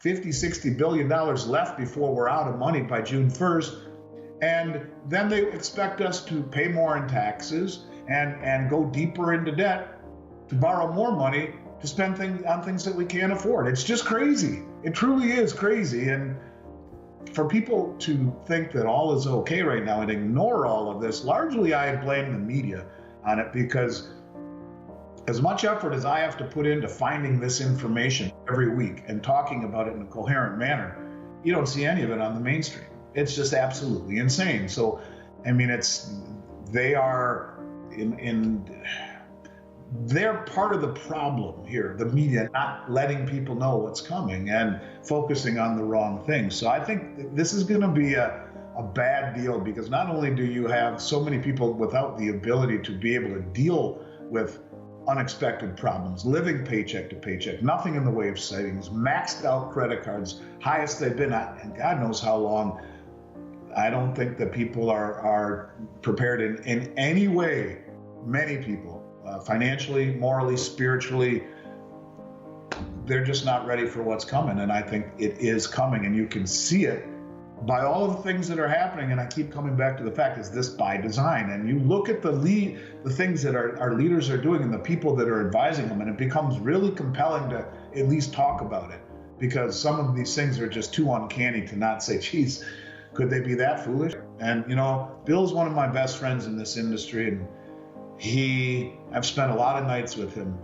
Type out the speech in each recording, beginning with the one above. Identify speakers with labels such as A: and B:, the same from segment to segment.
A: $50, $60 billion left before we're out of money by June 1st. And then they expect us to pay more in taxes and go deeper into debt to borrow more money to spend on things that we can't afford. It's just crazy. It truly is crazy. And for people to think that all is okay right now and ignore all of this, largely I blame the media on it, because as much effort as I have to put into finding this information every week and talking about it in a coherent manner, you don't see any of it on the mainstream. It's just absolutely insane. So, I mean, they are they're part of the problem here, the media not letting people know what's coming and focusing on the wrong things. So I think this is going to be a bad deal, because not only do you have so many people without the ability to be able to deal with unexpected problems, living paycheck to paycheck, nothing in the way of savings, maxed out credit cards, highest they've been at, and God knows how long. I don't think that people are prepared in any way. Many people, financially, morally, spiritually, they're just not ready for what's coming. And I think it is coming, and you can see it by all of the things that are happening. And I keep coming back to the fact, is this by design? And you look at the things that our leaders are doing and the people that are advising them, and it becomes really compelling to at least talk about it, because some of these things are just too uncanny to not say, geez, could they be that foolish? And, you know, Bill's one of my best friends in this industry, and I've spent a lot of nights with him,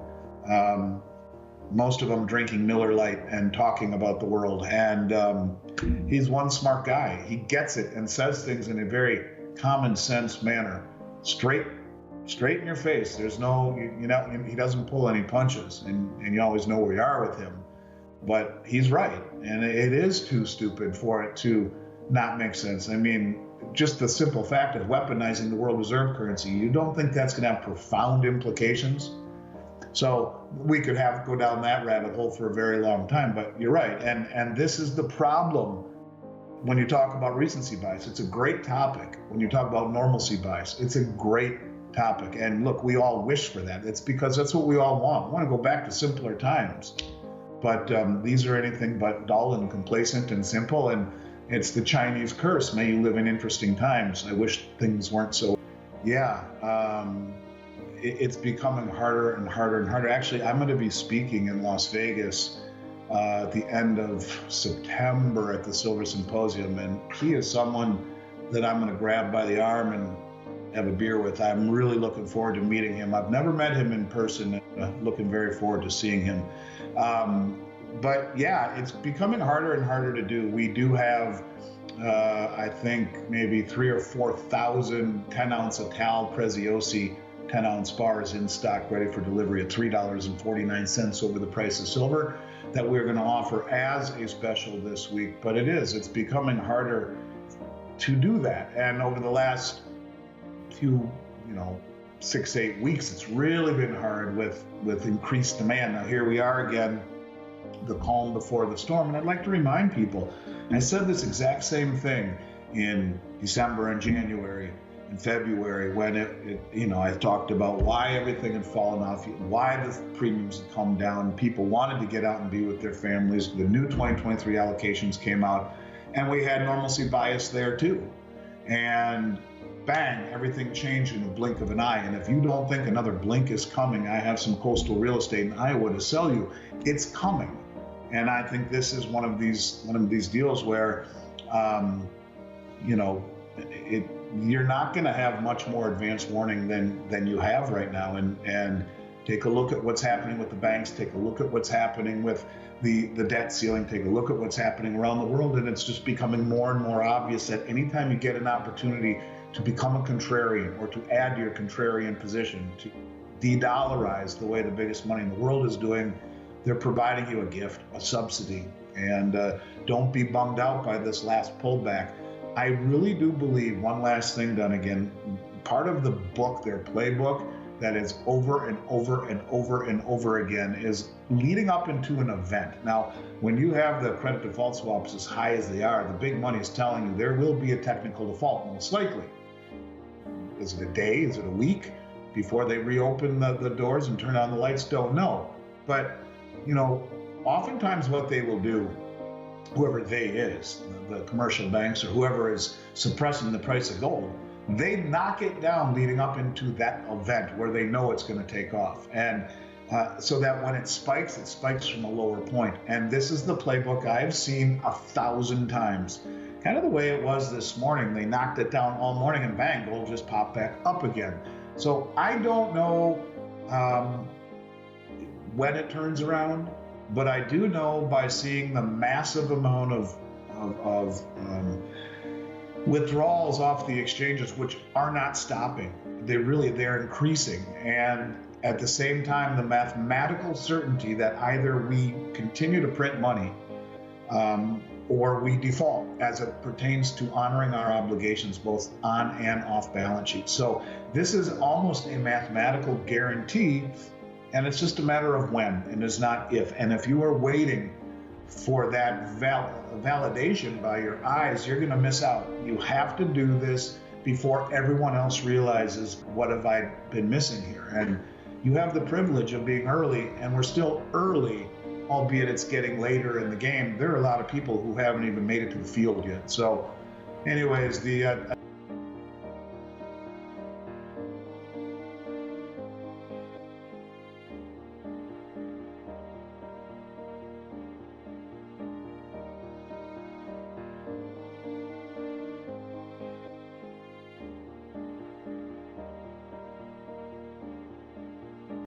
A: most of them drinking Miller Lite and talking about the world. And he's one smart guy. He gets it and says things in a very common sense manner, straight in your face. There's no, he doesn't pull any punches, and you always know where you are with him. But he's right, and it is too stupid for it to not make sense. I mean, just the simple fact of weaponizing the world reserve currency, you don't think that's going to have profound implications? So we could go down that rabbit hole for a very long time, but you're right. And this is the problem when you talk about recency bias. It's a great topic. When you talk about normalcy bias, it's a great topic. And look, we all wish for that. It's because that's what we all want. We want to go back to simpler times. But these are anything but dull and complacent and simple. And it's the Chinese curse. May you live in interesting times. I wish things weren't so. Yeah, it's becoming harder and harder and harder. Actually, I'm going to be speaking in Las Vegas at the end of September at the Silver Symposium, and he is someone that I'm going to grab by the arm and have a beer with. I'm really looking forward to meeting him. I've never met him in person, and looking very forward to seeing him. But yeah, it's becoming harder and harder to do. We do have, I think, maybe 3,000 or 4,000 10-ounce Ital Preziosi 10-ounce bars in stock, ready for delivery at $3.49 over the price of silver, that we're going to offer as a special this week. But it's becoming harder to do that. And over the last few, 6 to 8 weeks, it's really been hard with increased demand. Now here we are again, the calm before the storm. And I'd like to remind people, I said this exact same thing in December and January and February, when I talked about why everything had fallen off, why the premiums had come down. People wanted to get out and be with their families. The new 2023 allocations came out, and we had normalcy bias there too. And bang, everything changed in a blink of an eye. And if you don't think another blink is coming, I have some coastal real estate in Iowa to sell you. It's coming. And I think this is one of these deals where, you're not going to have much more advanced warning than you have right now. And take a look at what's happening with the banks. Take a look at what's happening with the debt ceiling. Take a look at what's happening around the world. And it's just becoming more and more obvious that anytime you get an opportunity to become a contrarian, or to add to your contrarian position, to de-dollarize the way the biggest money in the world is doing, they're providing you a gift, a subsidy. And don't be bummed out by this last pullback. I really do believe, one last thing done again, part of the book, their playbook, that is over and over and over and over again, is leading up into an event. Now, when you have the credit default swaps as high as they are, the big money is telling you there will be a technical default, most likely. Is it a day? Is it a week before they reopen the doors and turn on the lights? Don't know. But, oftentimes what they will do whoever they is, the commercial banks or whoever is suppressing the price of gold, they knock it down leading up into that event where they know it's going to take off. And so that when it spikes from a lower point. And this is the playbook I've seen 1,000 times. Kind of the way it was this morning. They knocked it down all morning and bang, gold just popped back up again. So I don't know when it turns around, but I do know by seeing the massive amount of withdrawals off the exchanges, which are not stopping. They're increasing. And at the same time, the mathematical certainty that either we continue to print money or we default as it pertains to honoring our obligations both on and off balance sheet. So this is almost a mathematical guarantee, and it's just a matter of when, and it's not if. And if you are waiting for that validation by your eyes, you're going to miss out. You have to do this before everyone else realizes, what have I been missing here? And you have the privilege of being early, and we're still early, albeit it's getting later in the game. There are a lot of people who haven't even made it to the field yet. So anyways,